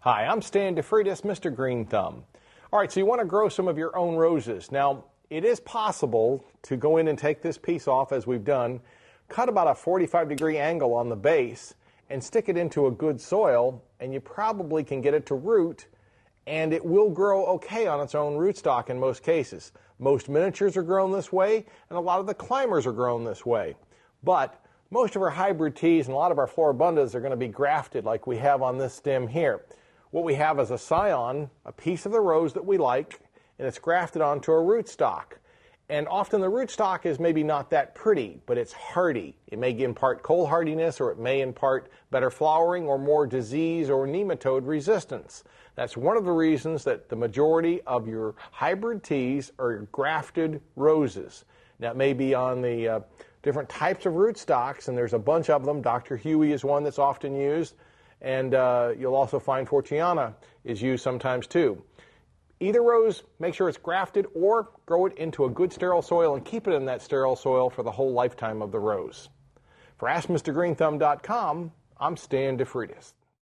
Hi, I'm Stan DeFreitas, Mr. Green Thumb. All right, so you want to grow some of your own roses. Now, it is possible to go in and take this piece off as we've done, cut about a 45-degree angle on the base, and stick it into a good soil, and you probably can get it to root, and it will grow okay on its own rootstock in most cases. Most miniatures are grown this way, and a lot of the climbers are grown this way. But most of our hybrid teas and a lot of our floribundas are going to be grafted like we have on this stem here. What we have is a scion, a piece of the rose that we like, and it's grafted onto a rootstock. And often the rootstock is maybe not that pretty, but it's hardy. It may impart cold hardiness, or it may impart better flowering or more disease or nematode resistance. That's one of the reasons that the majority of your hybrid teas are grafted roses. Now, it may be on the different types of rootstocks, and there's a bunch of them. Dr. Huey is one that's often used. And you'll also find Fortiana is used sometimes too. Either rose, make sure it's grafted or grow it into a good sterile soil and keep it in that sterile soil for the whole lifetime of the rose. For AskMrGreenThumb.com, I'm Stan DeFreitas.